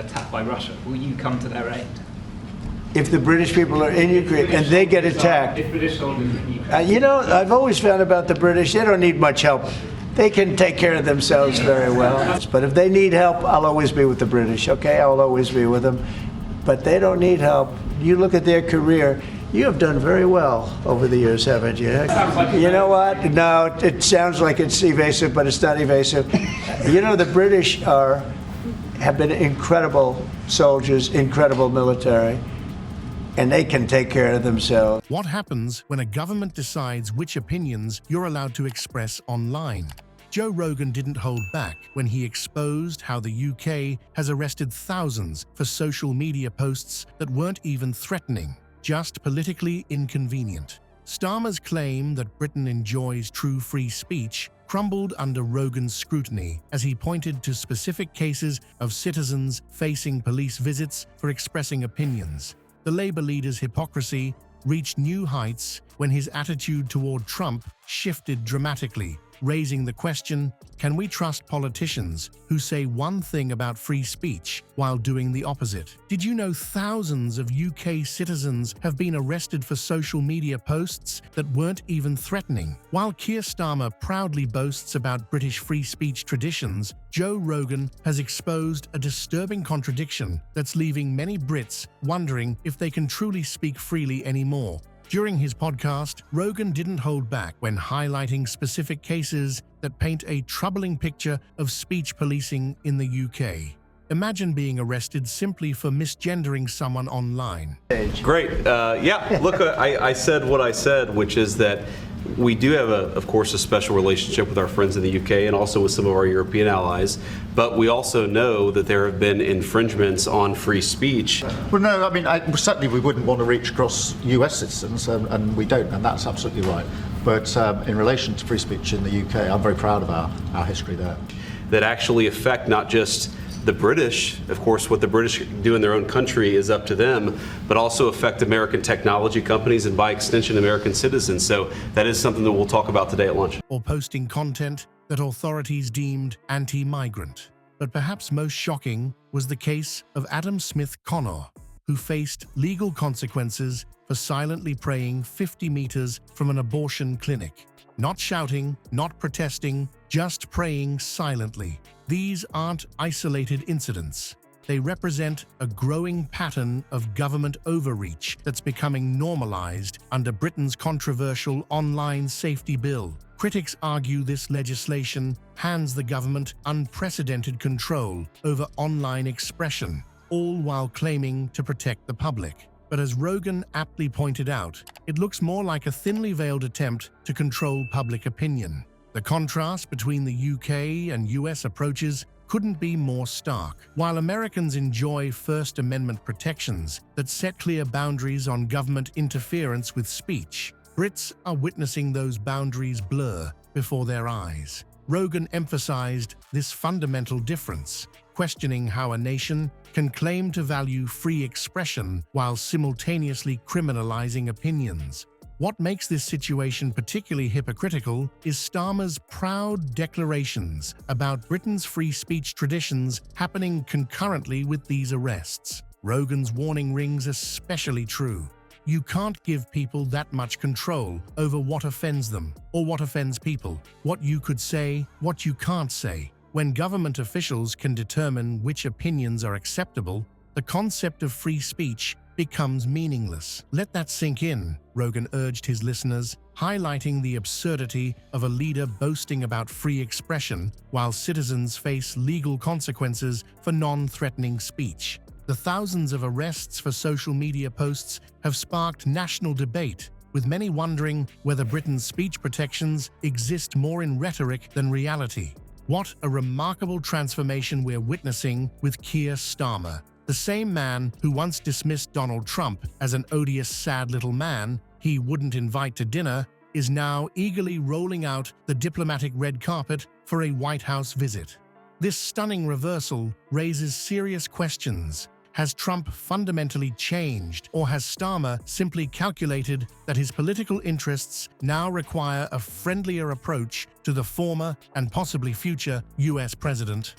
attacked by Russia, will you come to their aid? If the British people are in Ukraine and they get attacked, If British soldiers in Ukraine. I've always found about the British, they don't need much help. They can take care of themselves very well. But if they need help, I'll always be with the British, okay? I'll always be with them. But they don't need help. You look at their career, you have done very well over the years, haven't you? You know what? No, it sounds like it's evasive, but it's not evasive. You know, the British have been incredible soldiers, incredible military, and they can take care of themselves. What happens when a government decides which opinions you're allowed to express online? Joe Rogan didn't hold back when he exposed how the UK has arrested thousands for social media posts that weren't even threatening, just politically inconvenient. Starmer's claim that Britain enjoys true free speech crumbled under Rogan's scrutiny as he pointed to specific cases of citizens facing police visits for expressing opinions. The Labour leader's hypocrisy reached new heights when his attitude toward Trump shifted dramatically, raising the question, can we trust politicians who say one thing about free speech while doing the opposite? Did you know thousands of UK citizens have been arrested for social media posts that weren't even threatening? While Keir Starmer proudly boasts about British free speech traditions, Joe Rogan has exposed a disturbing contradiction that's leaving many Brits wondering if they can truly speak freely anymore. During his podcast, Rogan didn't hold back when highlighting specific cases that paint a troubling picture of speech policing in the UK. Imagine being arrested simply for misgendering someone online. Great. Look, I said what I said, which is that we do have, of course, a special relationship with our friends in the UK and also with some of our European allies, but we also know that there have been infringements on free speech. Well, no, I mean, certainly we wouldn't want to reach across US citizens, and we don't, and that's absolutely right. But in relation to free speech in the UK, I'm very proud of our history there. That actually affect not just the British, of course, what the British do in their own country is up to them, but also affect American technology companies and by extension American citizens. So that is something that we'll talk about today at lunch. Or posting content that authorities deemed anti-migrant. But perhaps most shocking was the case of Adam Smith Connor, who faced legal consequences for silently praying 50 meters from an abortion clinic. Not shouting, not protesting, just praying silently. These aren't isolated incidents. They represent a growing pattern of government overreach that's becoming normalized under Britain's controversial online safety bill. Critics argue this legislation hands the government unprecedented control over online expression, all while claiming to protect the public. But as Rogan aptly pointed out, it looks more like a thinly veiled attempt to control public opinion. The contrast between the UK and US approaches couldn't be more stark. While Americans enjoy First Amendment protections that set clear boundaries on government interference with speech, Brits are witnessing those boundaries blur before their eyes. Rogan emphasized this fundamental difference, questioning how a nation can claim to value free expression while simultaneously criminalizing opinions. What makes this situation particularly hypocritical is Starmer's proud declarations about Britain's free speech traditions happening concurrently with these arrests. Rogan's warning rings especially true. You can't give people that much control over what offends them or what offends people, what you could say, what you can't say. When government officials can determine which opinions are acceptable, the concept of free speech becomes meaningless. Let that sink in, Rogan urged his listeners, highlighting the absurdity of a leader boasting about free expression while citizens face legal consequences for non-threatening speech. The thousands of arrests for social media posts have sparked national debate, with many wondering whether Britain's speech protections exist more in rhetoric than reality. What a remarkable transformation we're witnessing with Keir Starmer. The same man who once dismissed Donald Trump as an odious, sad little man he wouldn't invite to dinner is now eagerly rolling out the diplomatic red carpet for a White House visit. This stunning reversal raises serious questions. Has Trump fundamentally changed, or has Starmer simply calculated that his political interests now require a friendlier approach to the former and possibly future US president?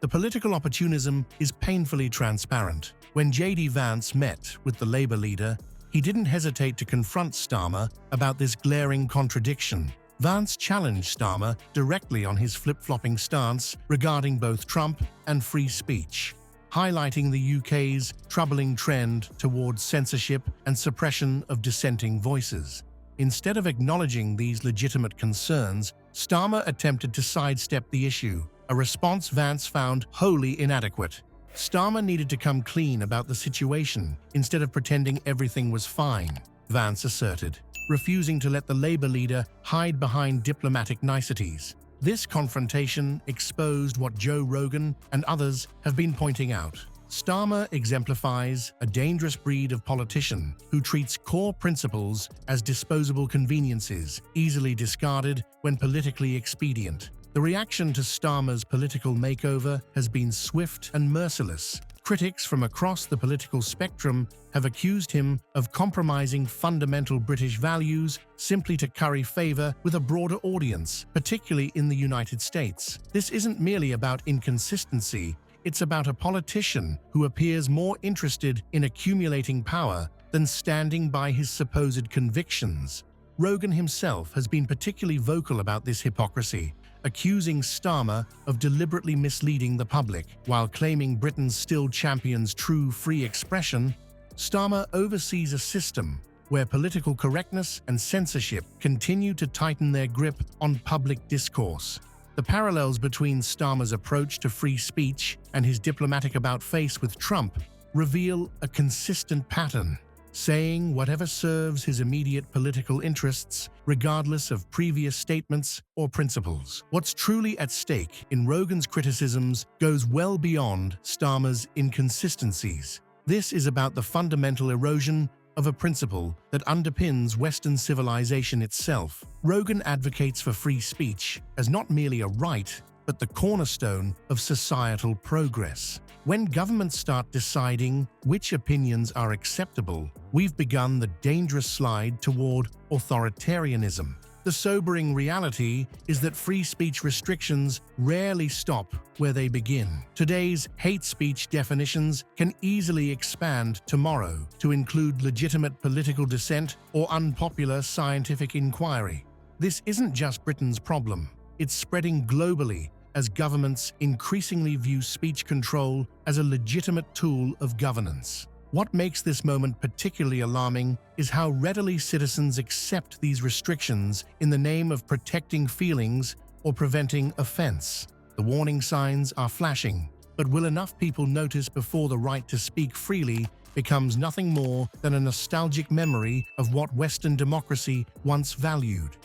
The political opportunism is painfully transparent. When J.D. Vance met with the Labour leader, he didn't hesitate to confront Starmer about this glaring contradiction. Vance challenged Starmer directly on his flip-flopping stance regarding both Trump and free speech, highlighting the UK's troubling trend towards censorship and suppression of dissenting voices. Instead of acknowledging these legitimate concerns, Starmer attempted to sidestep the issue, a response Vance found wholly inadequate. Starmer needed to come clean about the situation instead of pretending everything was fine, Vance asserted, refusing to let the Labour leader hide behind diplomatic niceties. This confrontation exposed what Joe Rogan and others have been pointing out. Starmer exemplifies a dangerous breed of politician who treats core principles as disposable conveniences, easily discarded when politically expedient. The reaction to Starmer's political makeover has been swift and merciless. Critics from across the political spectrum have accused him of compromising fundamental British values simply to curry favour with a broader audience, particularly in the United States. This isn't merely about inconsistency, it's about a politician who appears more interested in accumulating power than standing by his supposed convictions. Rogan himself has been particularly vocal about this hypocrisy, accusing Starmer of deliberately misleading the public. While claiming Britain still champions true free expression, Starmer oversees a system where political correctness and censorship continue to tighten their grip on public discourse. The parallels between Starmer's approach to free speech and his diplomatic about-face with Trump reveal a consistent pattern, saying whatever serves his immediate political interests, regardless of previous statements or principles. What's truly at stake in Rogan's criticisms goes well beyond Starmer's inconsistencies. This is about the fundamental erosion of a principle that underpins Western civilization itself. Rogan advocates for free speech as not merely a right, but the cornerstone of societal progress. When governments start deciding which opinions are acceptable, we've begun the dangerous slide toward authoritarianism. The sobering reality is that free speech restrictions rarely stop where they begin. Today's hate speech definitions can easily expand tomorrow to include legitimate political dissent or unpopular scientific inquiry. This isn't just Britain's problem. It's spreading globally as governments increasingly view speech control as a legitimate tool of governance. What makes this moment particularly alarming is how readily citizens accept these restrictions in the name of protecting feelings or preventing offense. The warning signs are flashing, but will enough people notice before the right to speak freely becomes nothing more than a nostalgic memory of what Western democracy once valued?